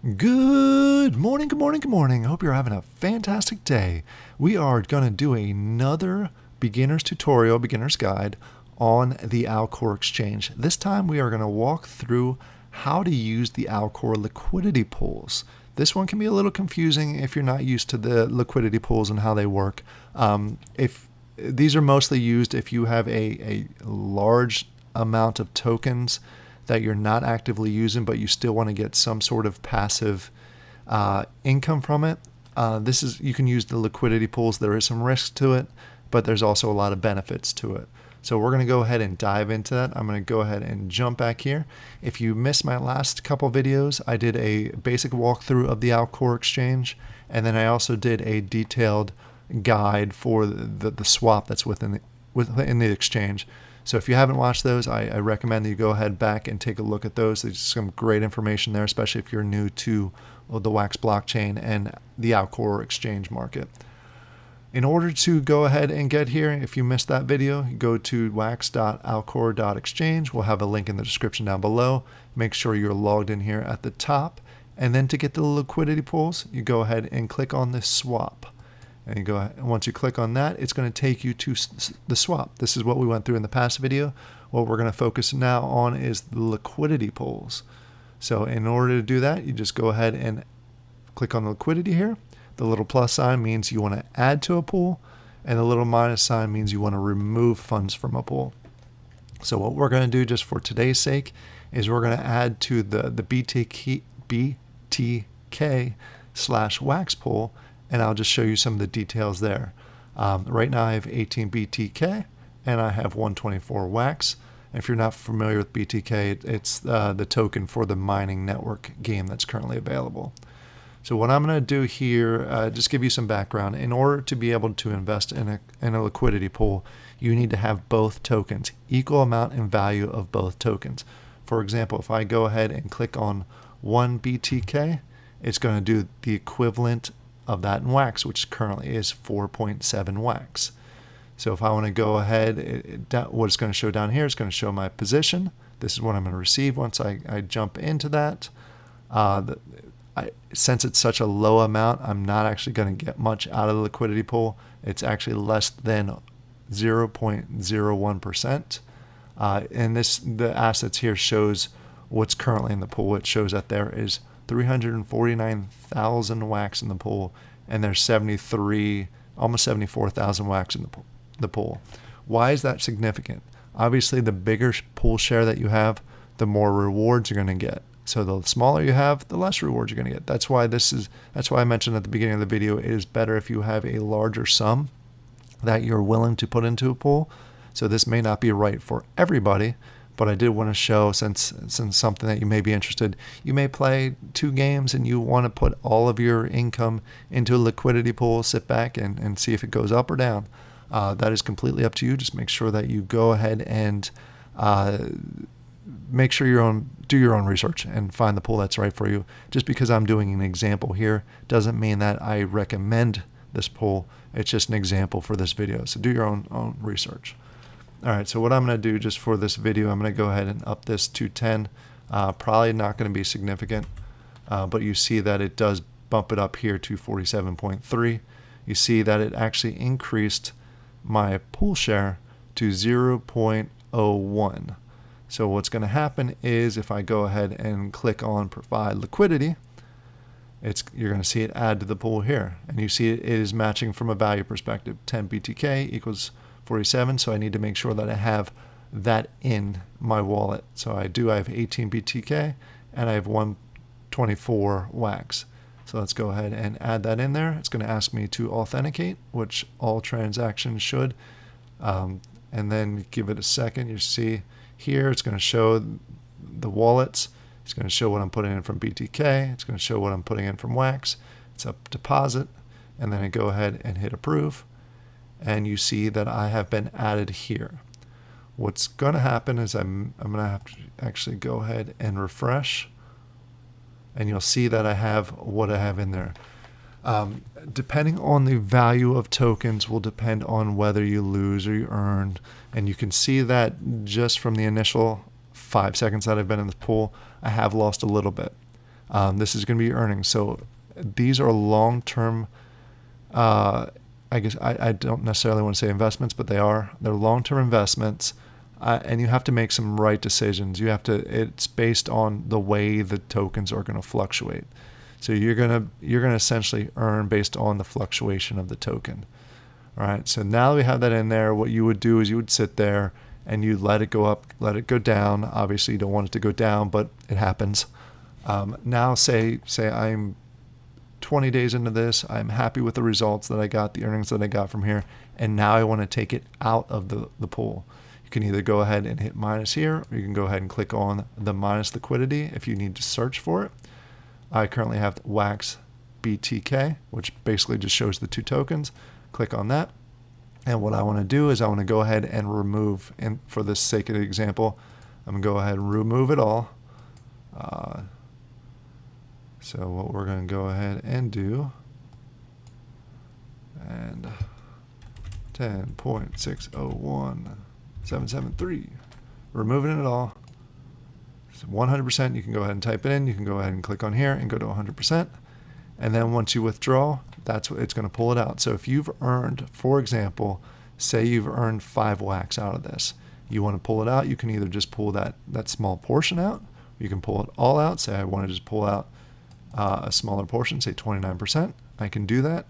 Good morning, good morning, good morning. I hope you're having a fantastic day. We are going to do another beginner's tutorial, beginner's guide on the Alcor exchange. This time we are going to walk through how to use the Alcor liquidity pools. This one can be a little confusing if you're not used to the liquidity pools and how they work. If these are mostly used if you have a large amount of tokens that you're not actively using, but you still want to get some sort of passive income from it. You can use the liquidity pools. There is some risk to it, but there's also a lot of benefits to it. So we're going to go ahead and dive into that. I'm going to go ahead and jump back here. If you missed my last couple videos, I did a basic walkthrough of the Alcor exchange, and then I also did a detailed guide for the swap that's within the exchange. So if you haven't watched those, I recommend that you go ahead back and take a look at those. There's some great information there, especially if you're new to the Wax blockchain and the Alcor exchange market. In order to go ahead and get here, if you missed that video, go to wax.alcor.exchange. We'll have a link in the description down below. Make sure you're logged in here at the top. And then to get the liquidity pools, you go ahead and click on this swap. And you go ahead, and once you click on that, it's going to take you to the swap. This is what we went through in the past video. What we're going to focus now on is the liquidity pools. So in order to do that, you just go ahead and click on the liquidity here. The little plus sign means you want to add to a pool, and the little minus sign means you want to remove funds from a pool. So what we're going to do just for today's sake is we're going to add to the BTK/wax pool, and I'll just show you some of the details there. Right now I have 18 BTK and I have 124 wax. If you're not familiar with BTK, it's the token for the mining network game that's currently available. So what I'm going to do here, just give you some background. In order to be able to invest in a liquidity pool, you need to have both tokens, equal amount in value of both tokens. For example, if I go ahead and click on 1 BTK, it's going to do the equivalent of that in wax, which currently is 4.7 wax. So if I want to go ahead, what it's going to show down here is going to show my position. This is what I'm going to receive once I jump into that. Since it's such a low amount, I'm not actually going to get much out of the liquidity pool. It's actually less than 0.01%. And the assets here shows what's currently in the pool. It shows that there is 349,000 wax in the pool, and there's almost 74,000 wax in the pool. Why is that significant? Obviously, the bigger pool share that you have, the more rewards you're going to get. So the smaller you have, the less rewards you're going to get. That's why I mentioned at the beginning of the video, it is better if you have a larger sum that you're willing to put into a pool. So this may not be right for everybody, but I did want to show, since something that you may be interested. You may play 2 games and you want to put all of your income into a liquidity pool, sit back and see if it goes up or down. That is completely up to you. Just make sure that you go ahead and make sure do your own research and find the pool that's right for you. Just because I'm doing an example here doesn't mean that I recommend this pool. It's just an example for this video. So do your own research. All right, so what I'm going to do just for this video, I'm going to go ahead and up this to 10. Probably not going to be significant, but you see that it does bump it up here to 47.3. You see that it actually increased my pool share to 0.01. So what's going to happen is if I go ahead and click on provide liquidity, you're going to see it add to the pool here. And you see it is matching from a value perspective. 10 BTK equals 47, so I need to make sure that I have that in my wallet. So I have 18 BTK and I have 124 wax. So let's go ahead and add that in there. It's going to ask me to authenticate, which all transactions should. And then give it a second. You see here it's going to show the wallets. It's going to show what I'm putting in from BTK. It's going to show what I'm putting in from wax. It's up deposit, and then I go ahead and hit approve. And you see that I have been added here. What's going to happen is I'm going to have to actually go ahead and refresh, and you'll see that I have what I have in there. Depending on the value of tokens will depend on whether you lose or you earn, and you can see that just from the initial 5 seconds that I've been in the pool, I have lost a little bit. This is going to be earnings. So these are long-term, I guess I don't necessarily want to say investments, but they're long-term investments. And you have to make some right decisions. It's based on the way the tokens are going to fluctuate. So you're gonna essentially earn based on the fluctuation of the token. All right. So now that we have that in there, what you would do is you would sit there and you let it go up, let it go down. Obviously, you don't want it to go down, but it happens. Now, say I'm 20 days into this. I'm happy with the results that I got, the earnings that I got from here, and now I want to take it out of the pool. You can either go ahead and hit minus here, or you can go ahead and click on the minus liquidity if you need to search for it. I currently have Wax BTK, which basically just shows the two tokens. Click on that. And what I want to do is I want to go ahead and remove, and for the sake of the example, I'm going to go ahead and remove it all. So what we're going to go ahead and do, and 10.601773, removing it all. 100%, you can go ahead and type it in. You can go ahead and click on here and go to 100%. And then once you withdraw, that's what it's going to pull it out. So if you've earned, for example, say you've earned 5 wax out of this, you want to pull it out, you can either just pull that small portion out, or you can pull it all out. Say I want to just pull out a smaller portion, say 29%. I can do that,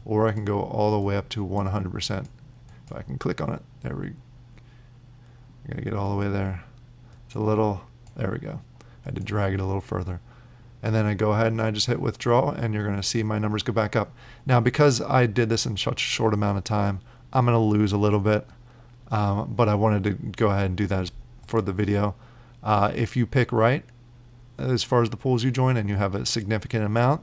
or I can go all the way up to 100%. If I can click on it, there we go. I gotta get all the way there. It's a little. There we go. I had to drag it a little further. And then I go ahead and I just hit withdraw, and you're going to see my numbers go back up. Now, because I did this in such a short amount of time, I'm going to lose a little bit. But I wanted to go ahead and do that for the video. If you pick right, as far as the pools you join, and you have a significant amount,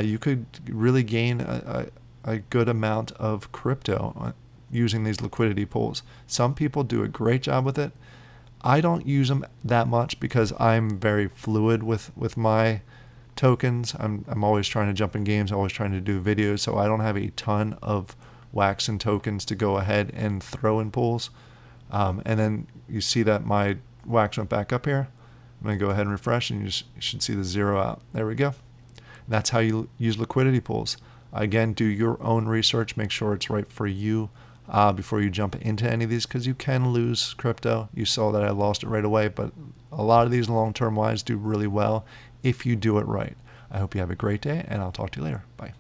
you could really gain a good amount of crypto using these liquidity pools. Some people do a great job with it. I don't use them that much because I'm very fluid with my tokens. I'm always trying to jump in games, always trying to do videos, so I don't have a ton of wax and tokens to go ahead and throw in pools. And then you see that my wax went back up here. I'm going to go ahead and refresh, and you should see the 0 out. There we go. That's how you use liquidity pools. Again, do your own research. Make sure it's right for you before you jump into any of these, because you can lose crypto. You saw that I lost it right away, but a lot of these long-term wise do really well if you do it right. I hope you have a great day, and I'll talk to you later. Bye.